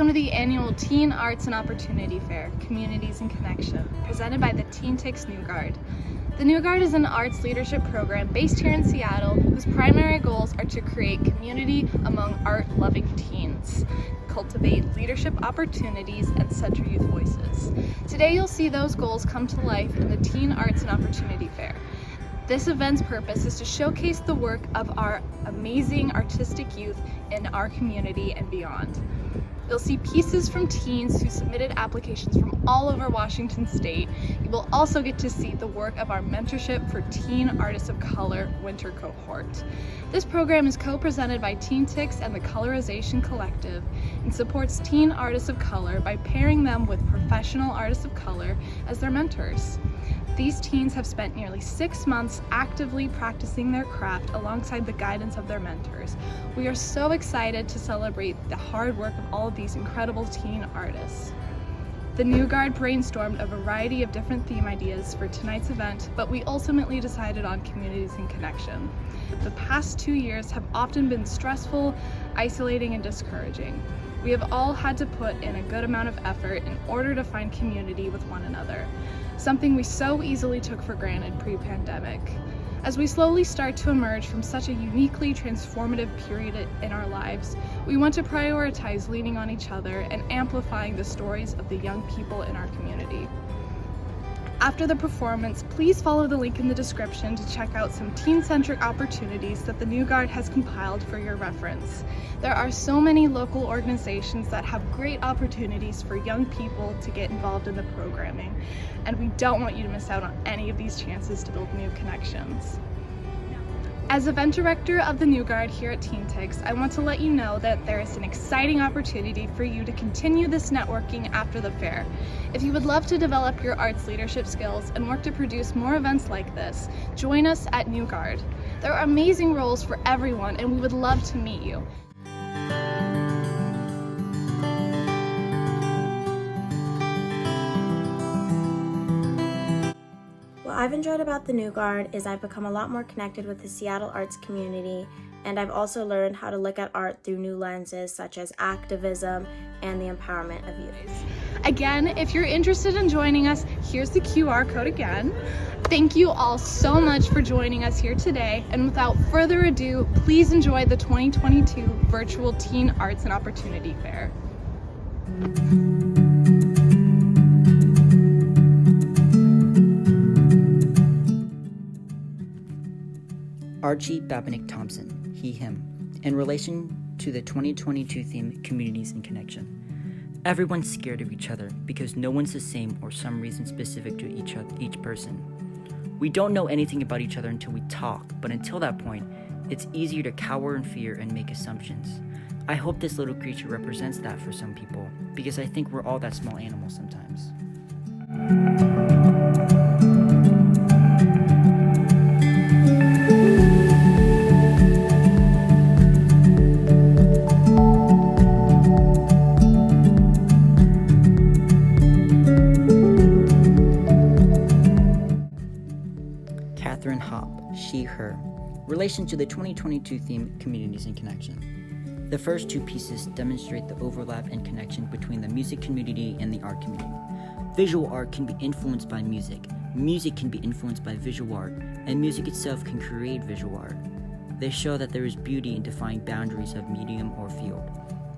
Welcome to the annual Teen Arts and Opportunity Fair, Communities in Connection, presented by the TeenTix New Guard. The New Guard is an arts leadership program based here in Seattle whose primary goals are to create community among art-loving teens, cultivate leadership opportunities, and center youth voices. Today you'll see those goals come to life in the Teen Arts and Opportunity Fair. This event's purpose is to showcase the work of our amazing artistic youth in our community and beyond. You'll see pieces from teens who submitted applications from all over Washington State. You will also get to see the work of our Mentorship for Teen Artists of Color Winter Cohort. This program is co-presented by TeenTix and the Colorization Collective and supports teen artists of color by pairing them with professional artists of color as their mentors. These teens have spent nearly 6 months actively practicing their craft alongside the guidance of their mentors. We are so excited to celebrate the hard work of all of these incredible teen artists. The New Guard brainstormed a variety of different theme ideas for tonight's event, but we ultimately decided on communities in connection. The past 2 years have often been stressful, isolating, and discouraging. We have all had to put in a good amount of effort in order to find community with one another, something we so easily took for granted pre-pandemic. As we slowly start to emerge from such a uniquely transformative period in our lives, we want to prioritize leaning on each other and amplifying the stories of the young people in our community. After the performance, please follow the link in the description to check out some teen-centric opportunities that the New Guard has compiled for your reference. There are so many local organizations that have great opportunities for young people to get involved in the programming, and we don't want you to miss out on any of these chances to build new connections. As event director of the New Guard here at TeenTix, I want to let you know that there is an exciting opportunity for you to continue this networking after the fair. If you would love to develop your arts leadership skills and work to produce more events like this, join us at New Guard. There are amazing roles for everyone, and we would love to meet you. What I've enjoyed about the New Guard is I've become a lot more connected with the Seattle arts community, and I've also learned how to look at art through new lenses such as activism and the empowerment of youth. Again, if you're interested in joining us, here's the QR code again. Thank you all so much for joining us here today, and without further ado, please enjoy the 2022 Virtual Teen Arts and Opportunity Fair. Archie Babinick Thompson, he, him, in relation to the 2022 theme, Communities in Connection. Everyone's scared of each other because no one's the same or some reason specific to each person. We don't know anything about each other until we talk, but until that point, it's easier to cower in fear and make assumptions. I hope this little creature represents that for some people, because I think we're all that small animal sometimes. Catherine Hopp, she, her. Relation to the 2022 theme, Communities in Connection. The first two pieces demonstrate the overlap and connection between the music community and the art community. Visual art can be influenced by music, music can be influenced by visual art, and music itself can create visual art. They show that there is beauty in defying boundaries of medium or field.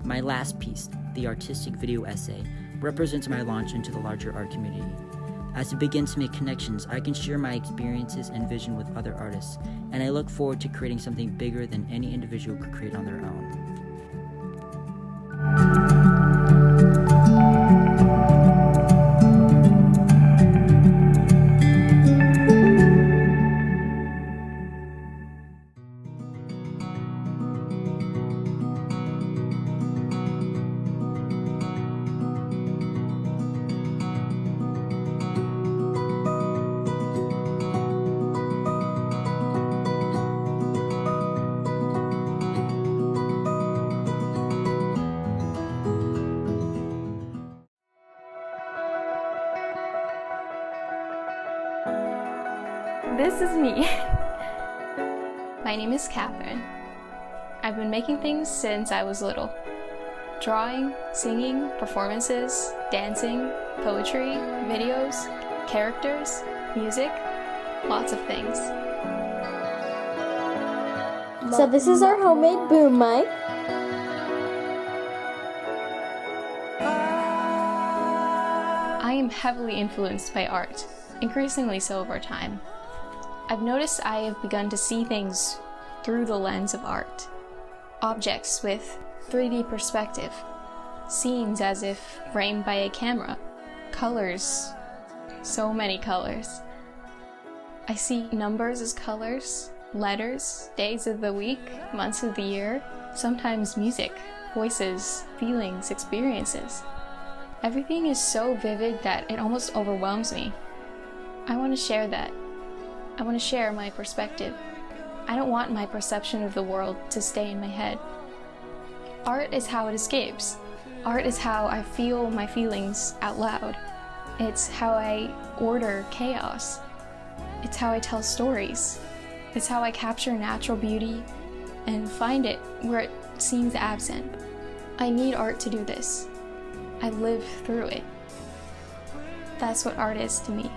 My last piece, the artistic video essay, represents my launch into the larger art community. As it begins to make connections, I can share my experiences and vision with other artists, and I look forward to creating something bigger than any individual could create on their own. This is me. My name is Catherine. I've been making things since I was little. Drawing, singing, performances, dancing, poetry, videos, characters, music, lots of things. So this is our homemade boom mic. I am heavily influenced by art, increasingly so over time. I've noticed I have begun to see things through the lens of art. Objects with 3D perspective, scenes as if framed by a camera, colors, so many colors. I see numbers as colors, letters, days of the week, months of the year, sometimes music, voices, feelings, experiences. Everything is so vivid that it almost overwhelms me. I want to share that. I want to share my perspective. I don't want my perception of the world to stay in my head. Art is how it escapes. Art is how I feel my feelings out loud. It's how I order chaos. It's how I tell stories. It's how I capture natural beauty and find it where it seems absent. I need art to do this. I live through it. That's what art is to me.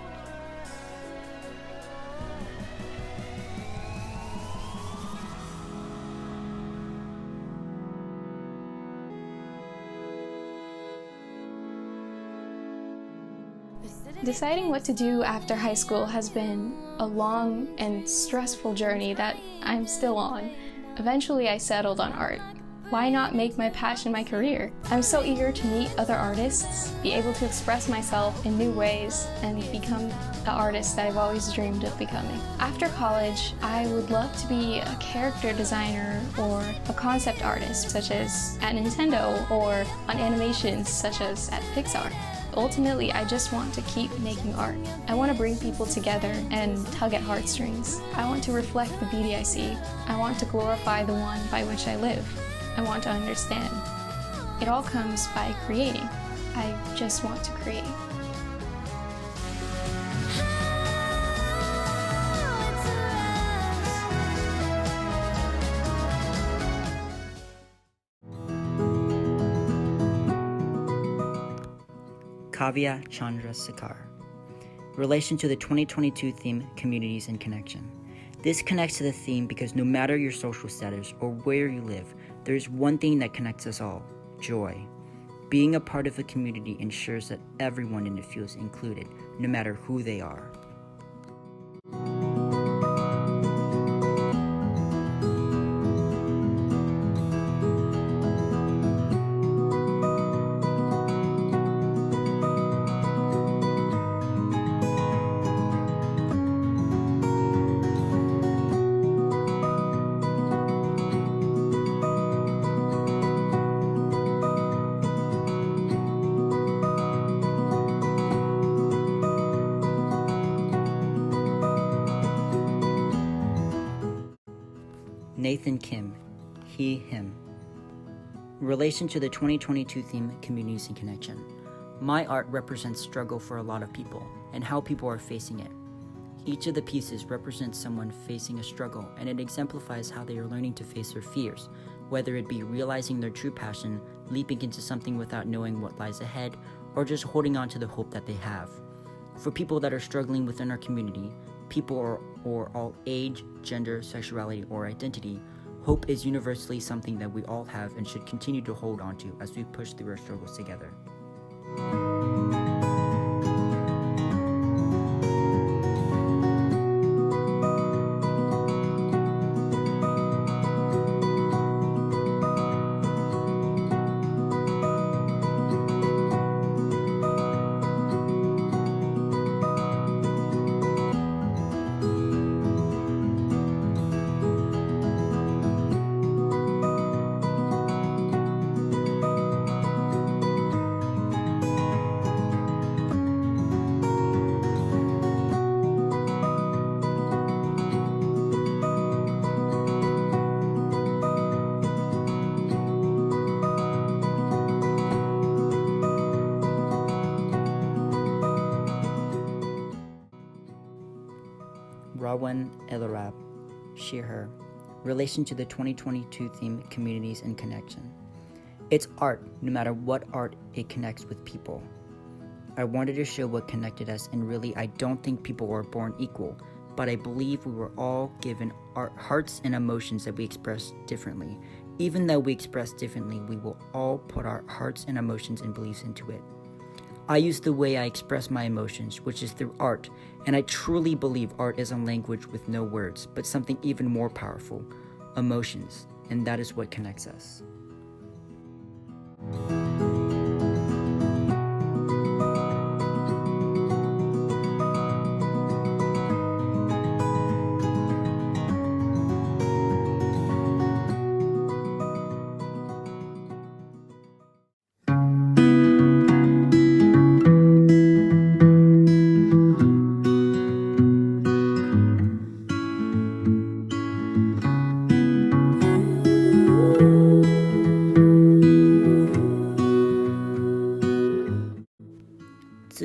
Deciding what to do after high school has been a long and stressful journey that I'm still on. Eventually I settled on art. Why not make my passion my career? I'm so eager to meet other artists, be able to express myself in new ways, and become the artist that I've always dreamed of becoming. After college, I would love to be a character designer or a concept artist, such as at Nintendo, or on animations, such as at Pixar. Ultimately, I just want to keep making art. I want to bring people together and tug at heartstrings. I want to reflect the beauty I see. I want to glorify the one by which I live. I want to understand. It all comes by creating. I just want to create. Kavya Chandra Sekar. Relation to the 2022 theme, Communities and Connection. This connects to the theme because no matter your social status or where you live, there is one thing that connects us all: joy. Being a part of a community ensures that everyone in it feels included, no matter who they are. Nathan Kim, he, him. Relation to the 2022 theme, Communities and Connection. My art represents struggle for a lot of people and how people are facing it. Each of the pieces represents someone facing a struggle, and it exemplifies how they are learning to face their fears, whether it be realizing their true passion, leaping into something without knowing what lies ahead, or just holding on to the hope that they have. For people that are struggling within our community, people or all age, gender, sexuality, or identity, hope is universally something that we all have and should continue to hold on to as we push through our struggles together. Rawan Elarab, she, her. Relation to the 2022 theme, Communities and Connection. It's art, no matter what art, it connects with people. I wanted to show what connected us, and really, I don't think people were born equal, but I believe we were all given our hearts and emotions that we express differently. Even though we express differently, we will all put our hearts and emotions and beliefs into it. I use the way I express my emotions, which is through art, and I truly believe art is a language with no words, but something even more powerful, emotions, and that is what connects us.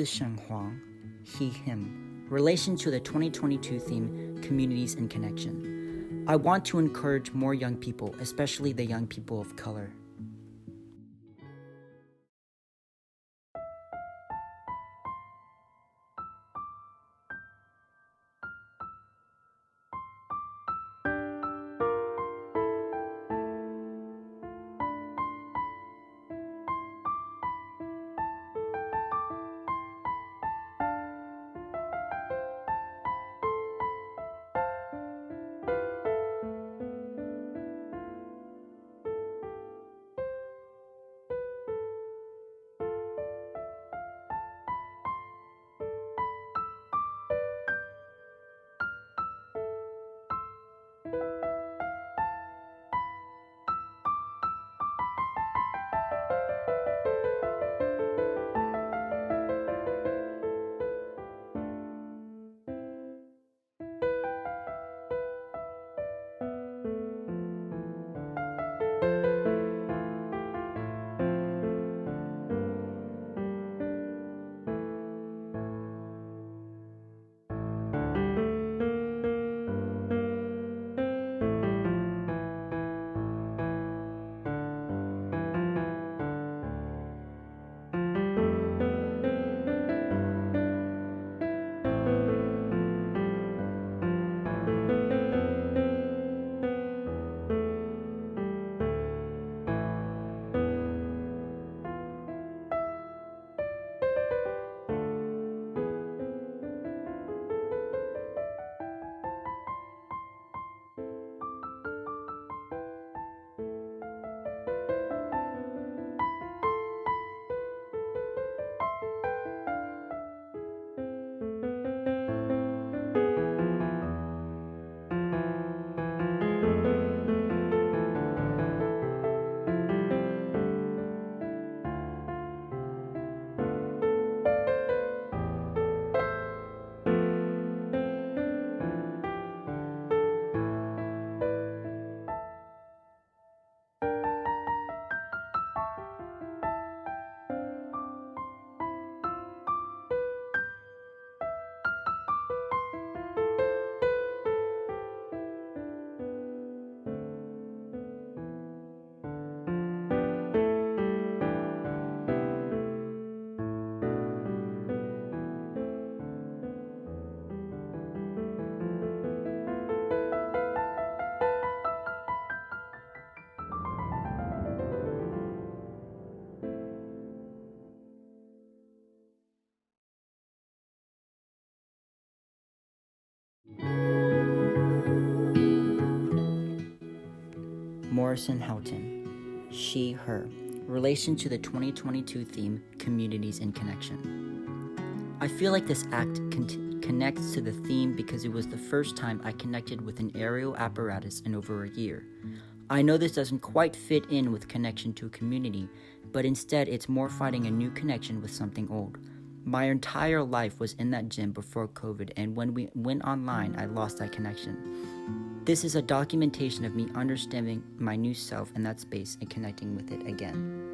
Zishen Huang, he, him, relation to the 2022 theme, Communities in Connection. I want to encourage more young people, especially the young people of color. Morrison Houghton, she, her, relation to the 2022 theme, Communities in Connection. I feel like this act connects to the theme because it was the first time I connected with an aerial apparatus in over a year. I know this doesn't quite fit in with connection to a community, but instead it's more finding a new connection with something old. My entire life was in that gym before COVID, and when we went online, I lost that connection. This is a documentation of me understanding my new self in that space and connecting with it again.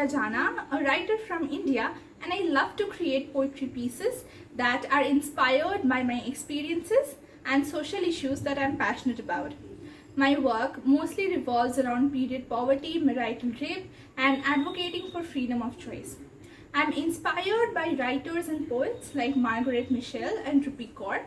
Adrija Jana, a writer from India, and I love to create poetry pieces that are inspired by my experiences and social issues that I'm passionate about. My work mostly revolves around period poverty, marital rape, and advocating for freedom of choice. I'm inspired by writers and poets like Margaret Mitchell and Rupi Kaur.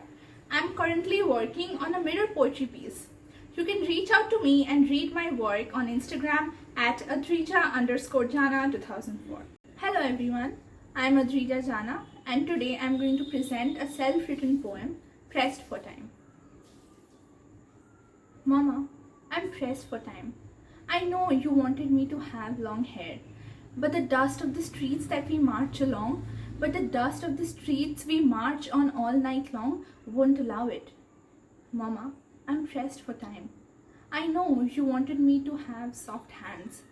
I'm currently working on a mirror poetry piece. You can reach out to me and read my work on Instagram at adrija_jana2004. Hello everyone, I'm Adrija Jana and today I'm going to present a self-written poem, Pressed for Time. Mama, I'm pressed for time. I know you wanted me to have long hair, but the dust of the streets that we march along, but the dust of the streets we march on all night long won't allow it. Mama, I'm pressed for time. I know you wanted me to have soft hands,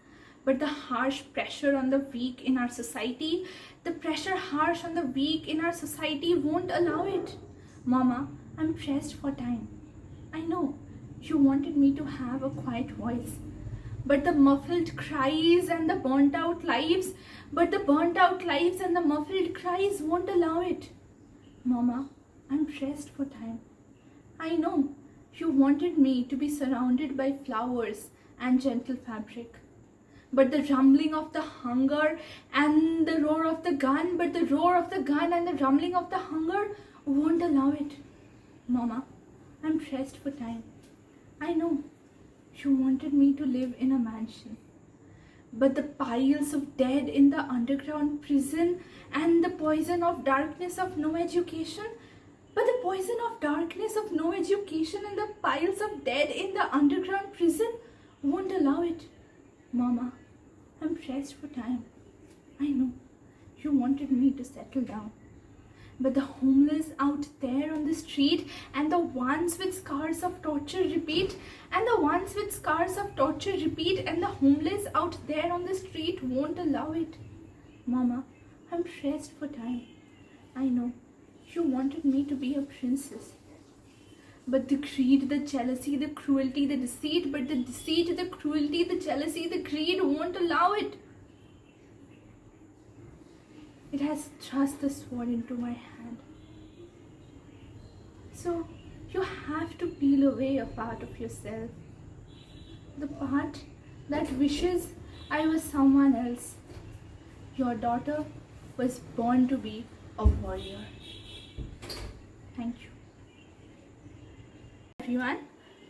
but the harsh pressure on the weak in our society, the pressure harsh on the weak in our society won't allow it. Mama, I'm pressed for time. I know you wanted me to have a quiet voice, but the muffled cries and the burnt out lives, but the burnt out lives and the muffled cries won't allow it. Mama, I'm pressed for time. I know you wanted me to be surrounded by flowers and gentle fabric, but the rumbling of the hunger and the roar of the gun, but the roar of the gun and the rumbling of the hunger won't allow it. Mama, I'm pressed for time. I know you wanted me to live in a mansion, but the piles of dead in the underground prison and the poison of darkness of no education, but the poison of darkness of no education and the piles of dead in the underground prison won't allow it. Mama, I'm pressed for time. I know you wanted me to settle down, but the homeless out there on the street and the ones with scars of torture repeat, and the ones with scars of torture repeat, and the homeless out there on the street won't allow it. Mama, I'm pressed for time. I know you wanted me to be a princess, but the greed, the jealousy, the cruelty, the deceit, but the deceit, the cruelty, the jealousy, the greed won't allow it. It has thrust the sword into my hand. So you have to peel away a part of yourself. The part that wishes I was someone else. Your daughter was born to be a warrior. Thank you. Everyone,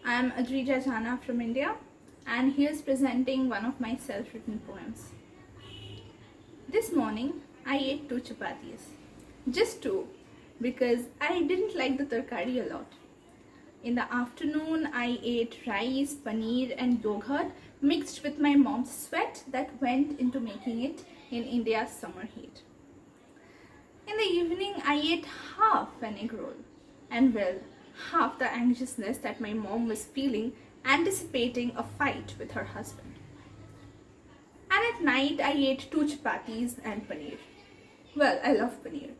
I am Adrija Jana from India, and here's presenting one of my self-written poems. This morning, I ate 2 chapatis. Just 2, because I didn't like the tarkari a lot. In the afternoon, I ate rice, paneer and yogurt mixed with my mom's sweat that went into making it in India's summer heat. In the evening, I ate half an egg roll and half the anxiousness that my mom was feeling, anticipating a fight with her husband. And at night, I ate 2 chapatis and paneer. Well, I love paneer.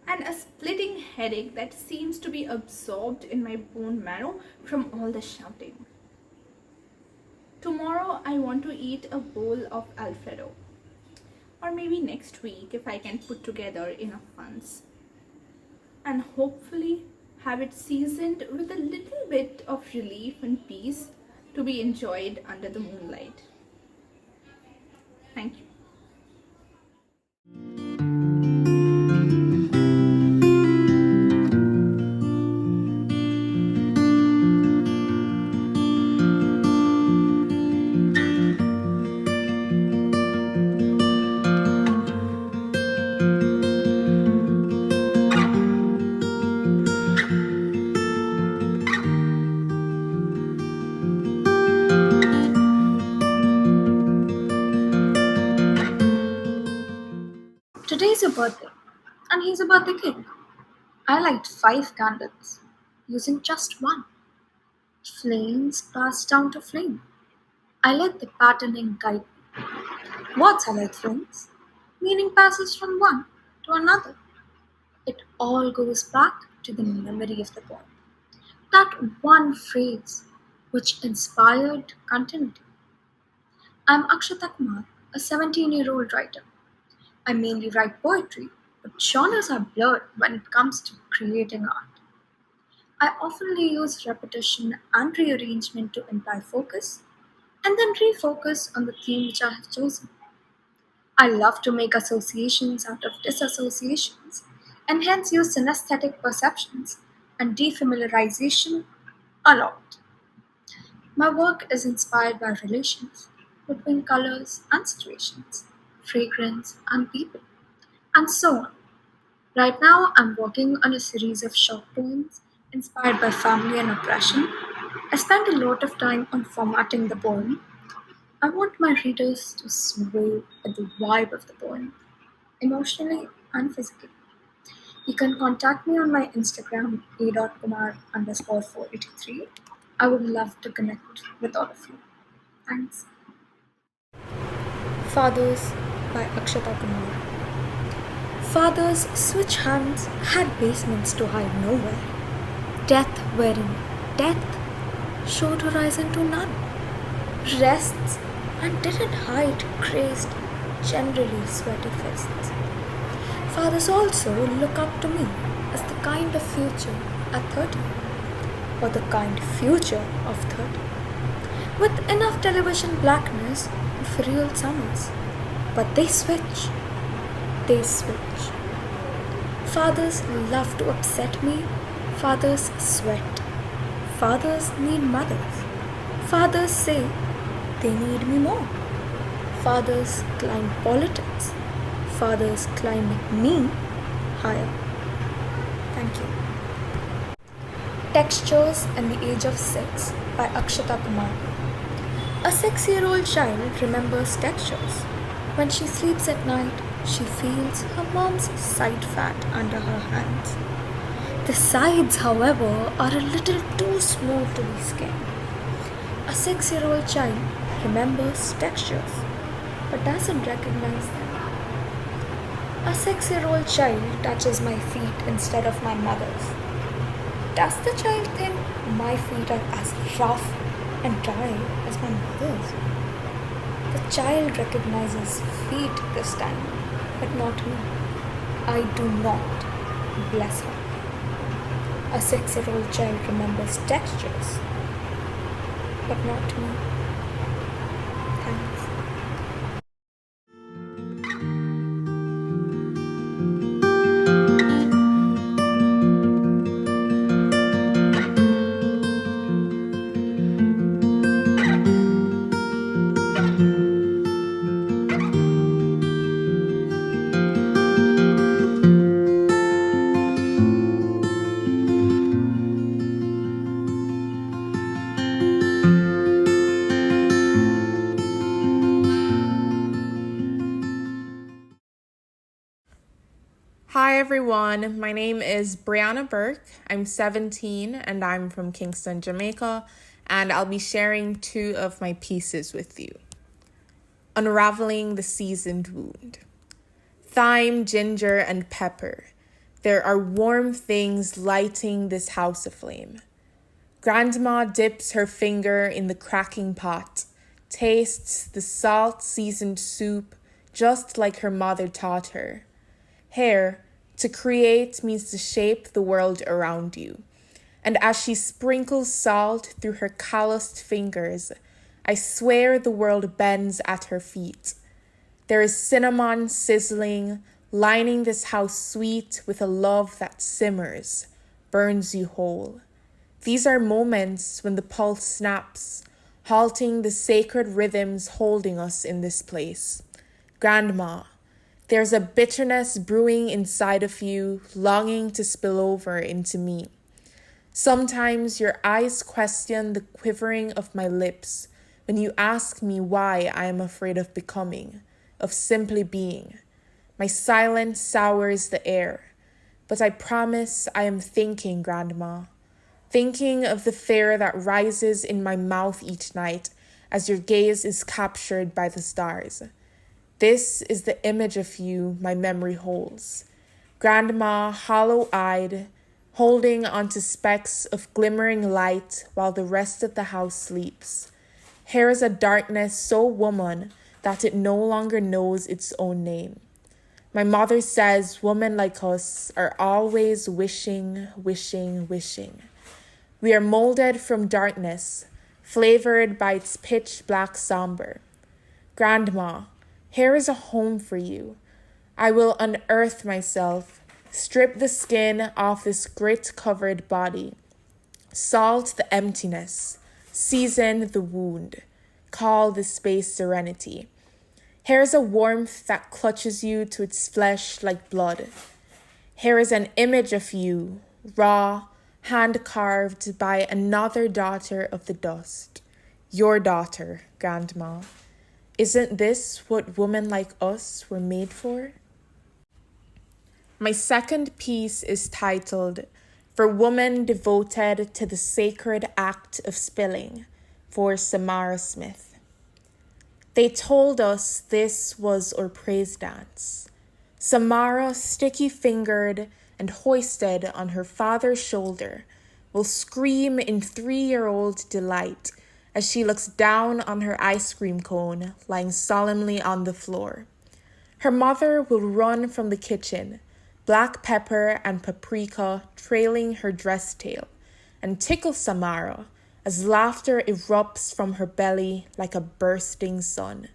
And a splitting headache that seems to be absorbed in my bone marrow from all the shouting. Tomorrow, I want to eat a bowl of Alfredo. Or maybe next week if I can put together enough funds. And hopefully have it seasoned with a little bit of relief and peace to be enjoyed under the moonlight. Thank you. Today's your birthday, and here's a birthday cake. I light 5 candles, using just 1. Flames pass down to flame. I let the patterning guide me. Words are like flames, meaning passes from one to another. It all goes back to the memory of the poem. That one phrase which inspired continuity. I'm Akshata Kumar, a 17-year-old writer. I mainly write poetry, but genres are blurred when it comes to creating art. I often use repetition and rearrangement to imply focus, and then refocus on the theme which I have chosen. I love to make associations out of disassociations, and hence use synesthetic perceptions and defamiliarization a lot. My work is inspired by relations between colors and situations, fragrance and people, and so on. Right now, I'm working on a series of short poems inspired by family and oppression. I spent a lot of time on formatting the poem. I want my readers to sway with the vibe of the poem, emotionally and physically. You can contact me on my Instagram, a.kumar_483. I would love to connect with all of you. Thanks. Fathers by Akshata Kumar. Fathers switch hands had basements to hide nowhere. Death wherein death showed horizon to none. Rests and didn't hide crazed, generally sweaty fists. Fathers also look up to me as the kind of future at 30, or the kind future of 30, with enough television blackness for real summers. But they switch. They switch. Fathers love to upset me. Fathers sweat. Fathers need mothers. Fathers say they need me more. Fathers climb politics. Fathers climb me higher. Thank you. Textures in the Age of 6 by Akshata Kumar. A 6-year-old child remembers textures. When she sleeps at night, she feels her mom's side fat under her hands. The sides, however, are a little too smooth to be skinned. A 6-year-old child remembers textures, but doesn't recognize them. A 6-year-old child touches my feet instead of my mother's. Does the child think my feet are as rough and dry as my mother's? The child recognizes feet this time, but not me. I do not, bless her. A 6-year-old child remembers textures, but not me. Thanks. Hi everyone, my name is Brianna Burke. I'm 17 and I'm from Kingston, Jamaica, and I'll be sharing 2 of my pieces with you. Unraveling the Seasoned Wound. Thyme, ginger, and pepper. There are warm things lighting this house aflame. Grandma dips her finger in the cracking pot, tastes the salt-seasoned soup just like her mother taught her. Hair, to create means to shape the world around you. And as she sprinkles salt through her calloused fingers, I swear the world bends at her feet. There is cinnamon sizzling, lining this house sweet with a love that simmers, burns you whole. These are moments when the pulse snaps, halting the sacred rhythms holding us in this place. Grandma, there's a bitterness brewing inside of you, longing to spill over into me. Sometimes your eyes question the quivering of my lips when you ask me why I am afraid of becoming, of simply being. My silence sours the air, but I promise I am thinking, Grandma. Thinking of the fear that rises in my mouth each night as your gaze is captured by the stars. This is the image of you my memory holds. Grandma, hollow-eyed, holding onto specks of glimmering light while the rest of the house sleeps. Here is a darkness so woman that it no longer knows its own name. My mother says women like us are always wishing, wishing, wishing. We are molded from darkness, flavored by its pitch black somber. Grandma, here is a home for you. I will unearth myself, strip the skin off this grit-covered body, salt the emptiness, season the wound, call the space serenity. Here is a warmth that clutches you to its flesh like blood. Here is an image of you, raw, hand-carved by another daughter of the dust. Your daughter, Grandma. Isn't this what women like us were made for? My second piece is titled, For Woman Devoted to the Sacred Act of Spilling, for Samara Smith. They told us this was our praise dance. Samara, sticky-fingered and hoisted on her father's shoulder, will scream in 3-year-old delight as she looks down on her ice cream cone lying solemnly on the floor. Her mother will run from the kitchen, black pepper and paprika trailing her dress tail, and tickle Samara as laughter erupts from her belly like a bursting sun.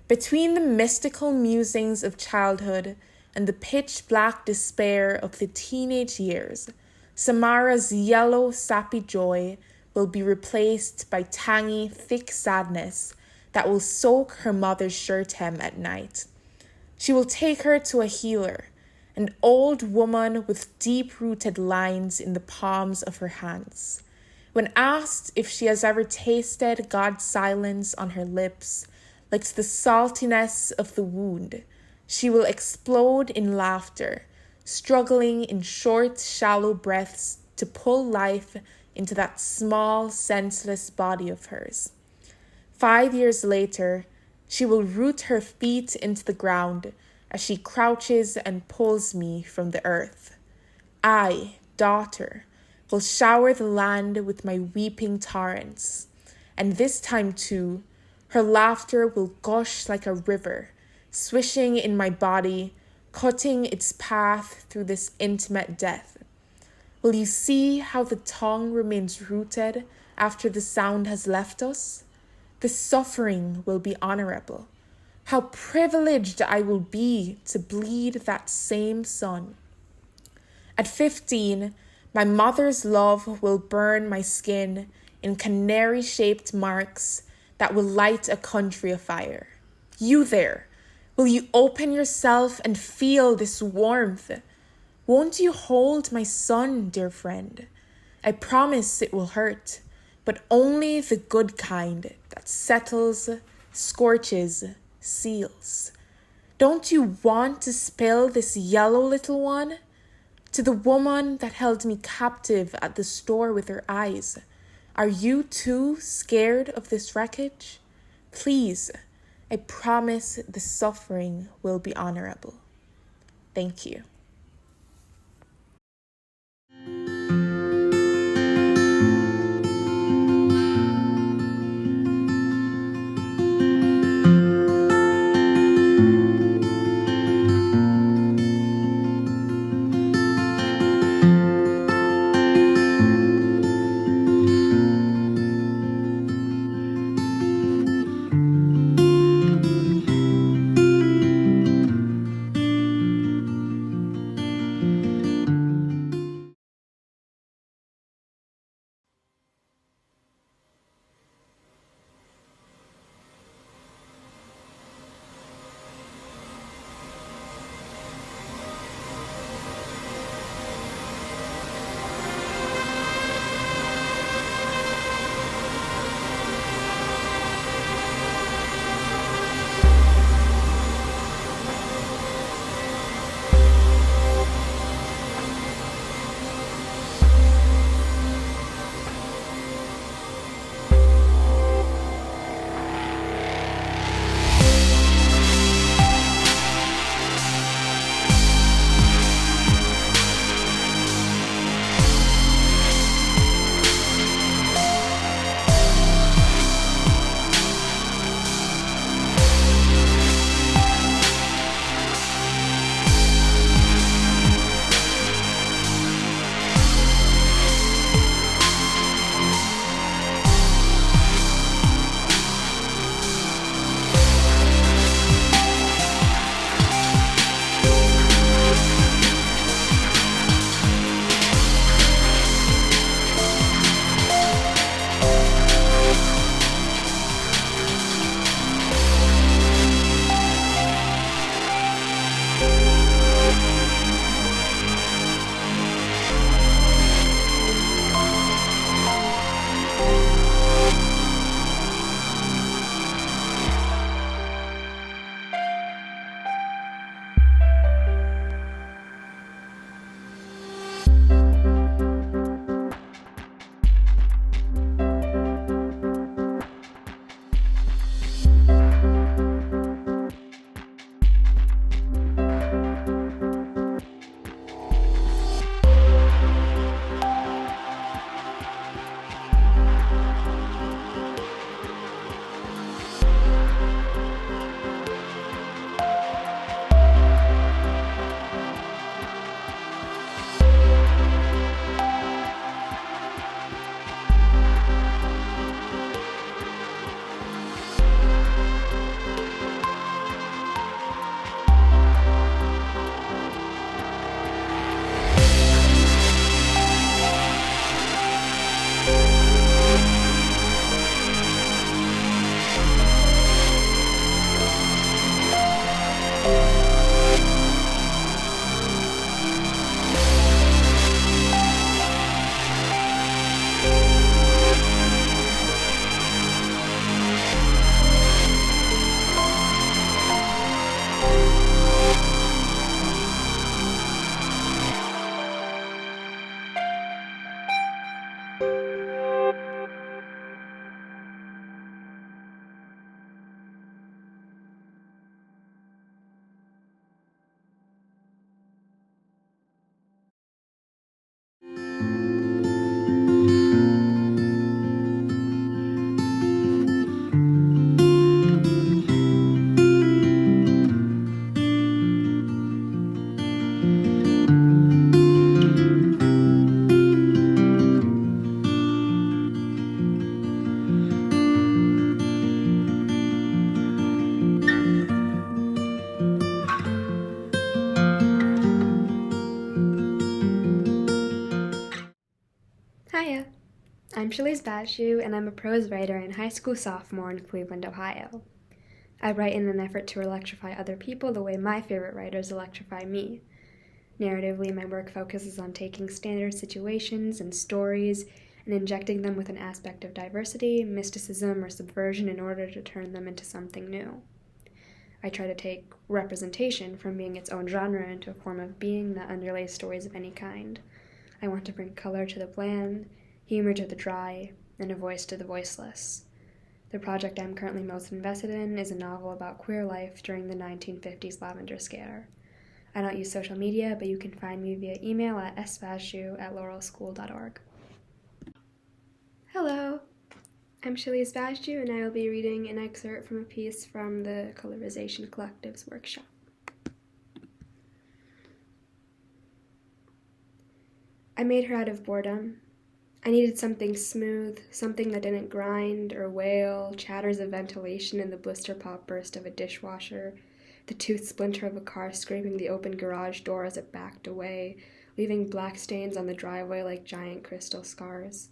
Between the mystical musings of childhood and the pitch-black despair of the teenage years, Samara's yellow, sappy joy will be replaced by tangy, thick sadness that will soak her mother's shirt hem at night. She will take her to a healer, an old woman with deep-rooted lines in the palms of her hands. When asked if she has ever tasted God's silence on her lips, like the saltiness of the wound, she will explode in laughter, struggling in short, shallow breaths to pull life into that small, senseless body of hers. 5 years later, she will root her feet into the ground as she crouches and pulls me from the earth. I, daughter, will shower the land with my weeping torrents, and this time too, her laughter will gush like a river, swishing in my body, cutting its path through this intimate death. Will you see how the tongue remains rooted after the sound has left us? The suffering will be honorable. How privileged I will be to bleed that same son. At 15, my mother's love will burn my skin in canary-shaped marks that will light a country afire. You there, will you open yourself and feel this warmth? Won't you hold my son, dear friend? I promise it will hurt, but only the good kind that settles, scorches, seals. Don't you want to spill this yellow little one? To the woman that held me captive at the store with her eyes, are you too scared of this wreckage? Please, I promise the suffering will be honorable. Thank you. Hiya, I'm Shalice Bashu, and I'm a prose writer and high school sophomore in Cleveland, Ohio. I write in an effort to electrify other people the way my favorite writers electrify me. Narratively, my work focuses on taking standard situations and stories and injecting them with an aspect of diversity, mysticism, or subversion in order to turn them into something new. I try to take representation from being its own genre into a form of being that underlays stories of any kind. I want to bring color to the bland, humor to the dry, and a voice to the voiceless. The project I'm currently most invested in is a novel about queer life during the 1950s Lavender Scare. I don't use social media, but you can find me via email at sbashu@laurelschool.org. Hello, I'm Shalice Bashu, and I will be reading an excerpt from a piece from the Colorization Collective's workshop. I made her out of boredom. I needed something smooth, something that didn't grind or wail, chatters of ventilation in the blister pop burst of a dishwasher, the toothed splinter of a car scraping the open garage door as it backed away, leaving black stains on the driveway like giant crystal scars.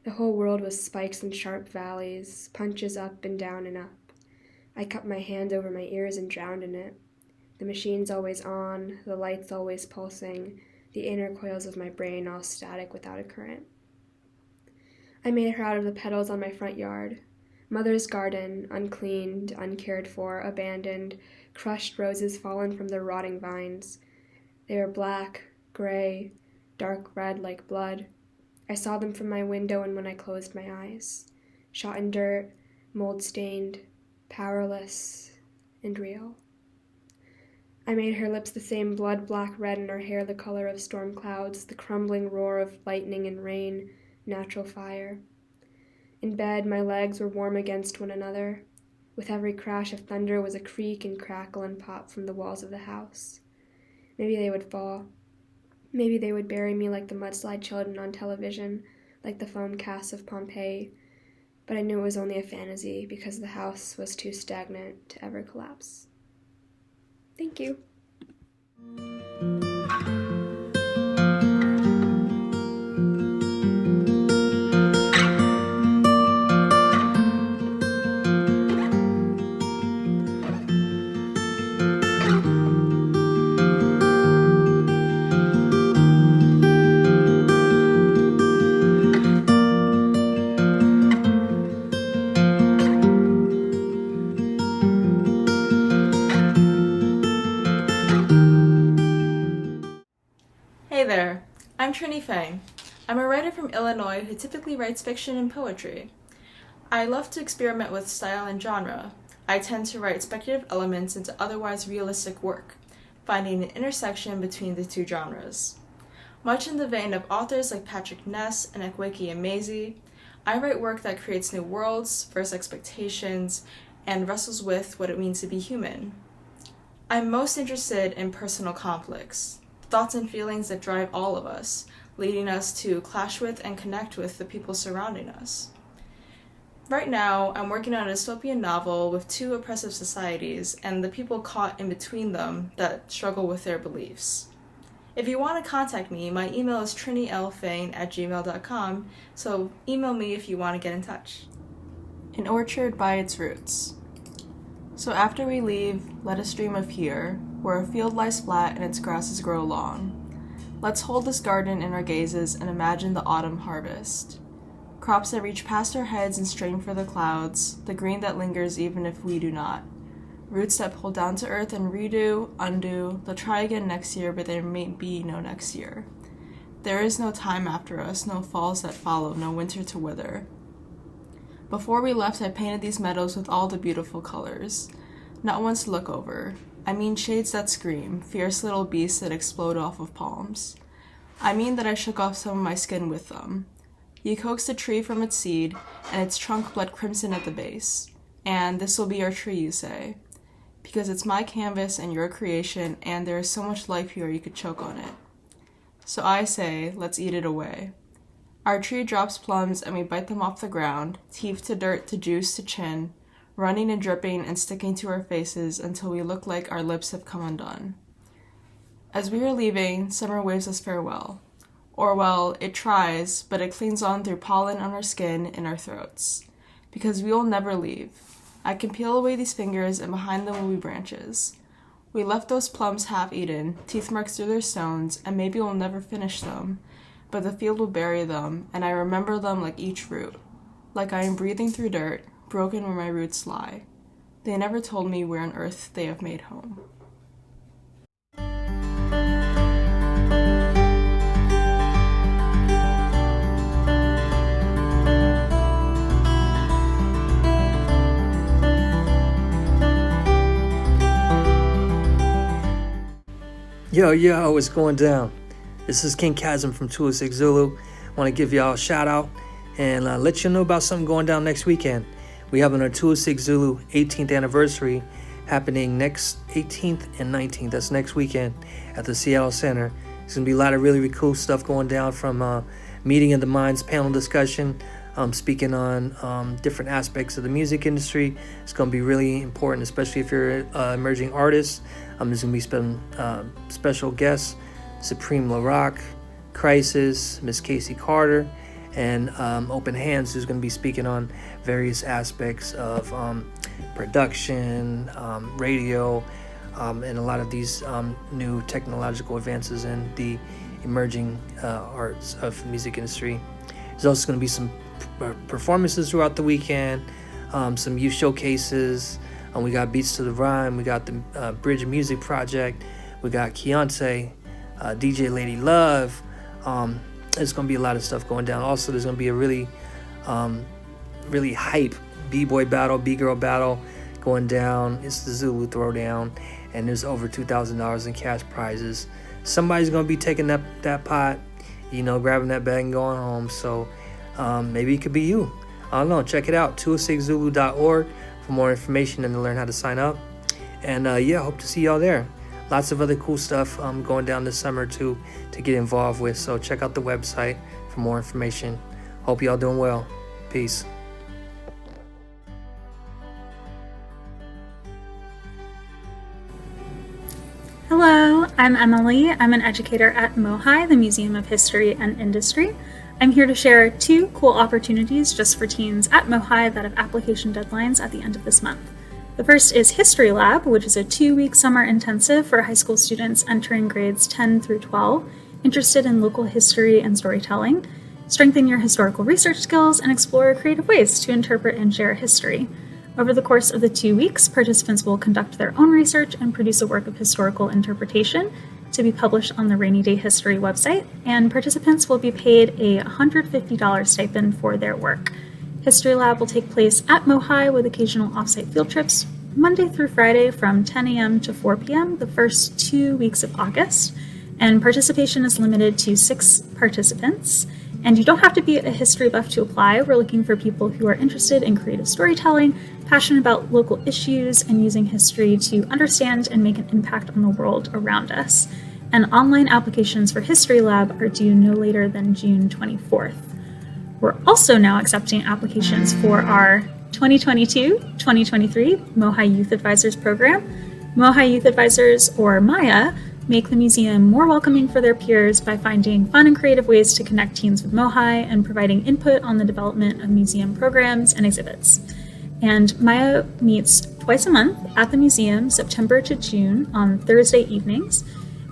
The whole world was spikes and sharp valleys, punches up and down and up. I cupped my hand over my ears and drowned in it. The machine's always on, the light's always pulsing, the inner coils of my brain all static without a current. I made her out of the petals on my front yard. Mother's garden, uncleaned, uncared for, abandoned, crushed roses fallen from their rotting vines. They were black, gray, dark red like blood. I saw them from my window and when I closed my eyes. Shot in dirt, mold-stained, powerless, and real. I made her lips the same blood-black red and her hair the color of storm clouds, the crumbling roar of lightning and rain, natural fire. In bed, my legs were warm against one another. With every crash of thunder was a creak and crackle and pop from the walls of the house. Maybe they would fall. Maybe they would bury me like the mudslide children on television, like the foam casts of Pompeii. But I knew it was only a fantasy because the house was too stagnant to ever collapse. Thank you. Hey there, I'm Trini Fang. I'm a writer from Illinois who typically writes fiction and poetry. I love to experiment with style and genre. I tend to write speculative elements into otherwise realistic work, finding an intersection between the two genres. Much in the vein of authors like Patrick Ness and Akwaeke Emezi, I write work that creates new worlds, versus expectations, and wrestles with what it means to be human. I'm most interested in personal conflicts, thoughts and feelings that drive all of us, leading us to clash with and connect with the people surrounding us. Right now, I'm working on a dystopian novel with two oppressive societies and the people caught in between them that struggle with their beliefs. If you want to contact me, my email is trinilfane@gmail.com, so email me if you want to get in touch. An orchard by its roots. So after we leave, let us dream of here, where a field lies flat and its grasses grow long. Let's hold this garden in our gazes and imagine the autumn harvest. Crops that reach past our heads and strain for the clouds, the green that lingers even if we do not. Roots that pull down to earth and redo, undo, they'll try again next year, but there may be no next year. There is no time after us, no falls that follow, no winter to wither. Before we left, I painted these meadows with all the beautiful colors. Not ones to look over. I mean shades that scream, fierce little beasts that explode off of palms. I mean that I shook off some of my skin with them. You coaxed a tree from its seed, and its trunk bled crimson at the base. And this will be our tree, you say. Because it's my canvas and your creation, and there is so much life here you could choke on it. So I say, let's eat it away. Our tree drops plums and we bite them off the ground, teeth to dirt to juice to chin, running and dripping and sticking to our faces until we look like our lips have come undone. As we are leaving, summer waves us farewell. Or, well, it tries, but it clings on through pollen on our skin and our throats. Because we will never leave. I can peel away these fingers, and behind them will be branches. We left those plums half-eaten, teeth marks through their stones, and maybe we'll never finish them. But the field will bury them, and I remember them like each root. Like I am breathing through dirt, broken where my roots lie. They never told me where on earth they have made home. Yo, what's going down? This is King Chasm from 206 Zulu. Want to give y'all a shout out and let you know about something going down next weekend. We have our 206 Zulu 18th anniversary happening next 18th and 19th. That's next weekend at the Seattle Center. There's going to be a lot of really cool stuff going down, from Meeting of the Minds panel discussion, speaking on different aspects of the music industry. It's going to be really important, especially if you're an emerging artist. There's going to be special guests, Supreme LaRock, Crisis, Miss Casey Carter, and Open Hands, who's going to be speaking on various aspects of production, radio, and a lot of these new technological advances in the emerging arts of the music industry. There's also going to be some performances throughout the weekend, some youth showcases. We got Beats to the Rhyme, we got the Bridge Music Project, we got Keontae, DJ Lady Love. There's going to be a lot of stuff going down. Also, there's going to be a really hype B-boy battle, B-girl battle going down. It's the Zulu Throwdown, and there's over $2,000 in cash prizes. Somebody's going to be taking that pot, grabbing that bag and going home. So maybe it could be you. I don't know. Check it out, 206zulu.org for more information and to learn how to sign up. And hope to see y'all there. Lots of other cool stuff going down this summer to get involved with. So check out the website for more information. Hope y'all doing well. Peace. Hello, I'm Emily. I'm an educator at MOHI, the Museum of History and Industry. I'm here to share 2 cool opportunities just for teens at MOHI that have application deadlines at the end of this month. The first is History Lab, which is a 2-week summer intensive for high school students entering grades 10 through 12, interested in local history and storytelling. Strengthen your historical research skills and explore creative ways to interpret and share history. Over the course of the 2 weeks, participants will conduct their own research and produce a work of historical interpretation to be published on the Rainy Day History website, and participants will be paid a $150 stipend for their work. History Lab will take place at MOHI with occasional off-site field trips, Monday through Friday from 10 a.m. to 4 p.m. the first 2 weeks of August, and participation is limited to 6 participants. And you don't have to be a history buff to apply. We're looking for people who are interested in creative storytelling, passionate about local issues, and using history to understand and make an impact on the world around us. And online applications for History Lab are due no later than June 24th. We're also now accepting applications for our 2022-2023 MOHI Youth Advisors program. MOHI Youth Advisors, or MAYA, make the museum more welcoming for their peers by finding fun and creative ways to connect teens with MOHI and providing input on the development of museum programs and exhibits. And MAYA meets twice a month at the museum, September to June, on Thursday evenings.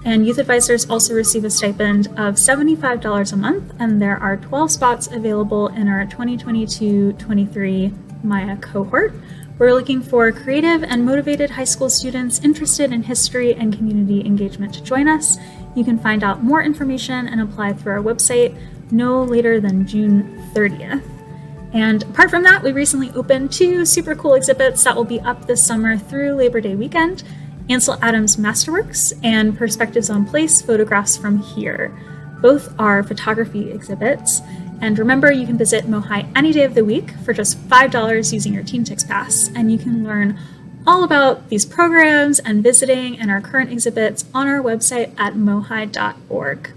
And youth advisors also receive a stipend of $75 a month, and there are 12 spots available in our 2022-23 MAYA cohort. We're looking for creative and motivated high school students interested in history and community engagement to join us. You can find out more information and apply through our website no later than June 30th. And apart from that, we recently opened 2 super cool exhibits that will be up this summer through Labor Day weekend: Ansel Adams Masterworks and Perspectives on Place, Photographs from Here. Both are photography exhibits. And remember, you can visit MOHI any day of the week for just $5 using your TeenTix Pass, and you can learn all about these programs and visiting and our current exhibits on our website at mohi.org.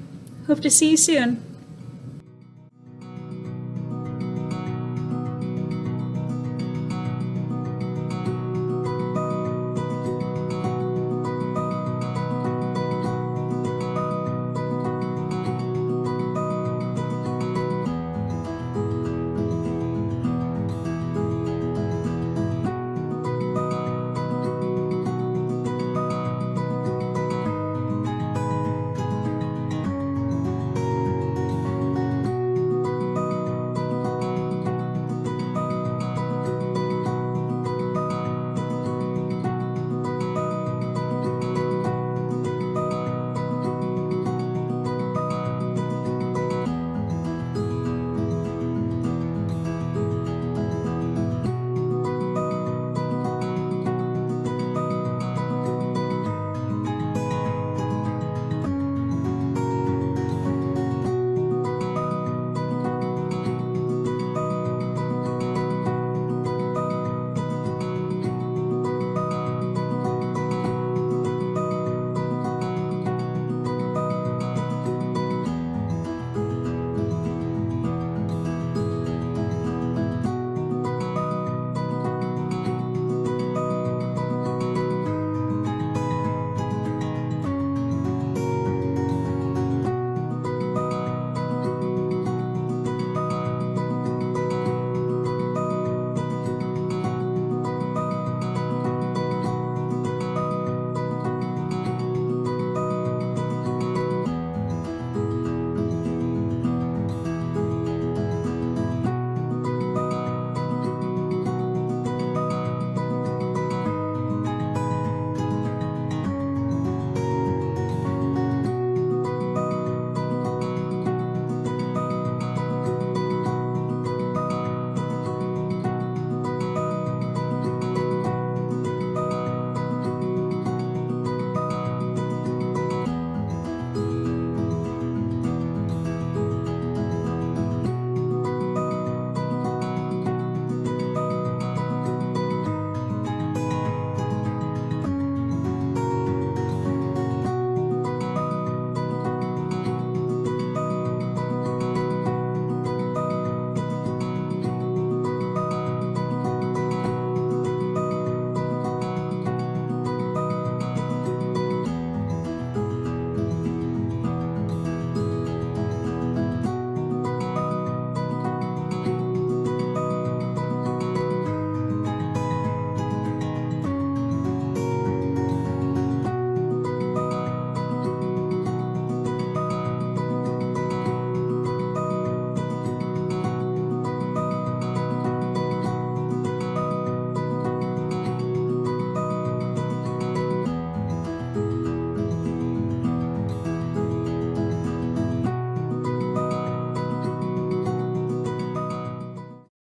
Hope to see you soon.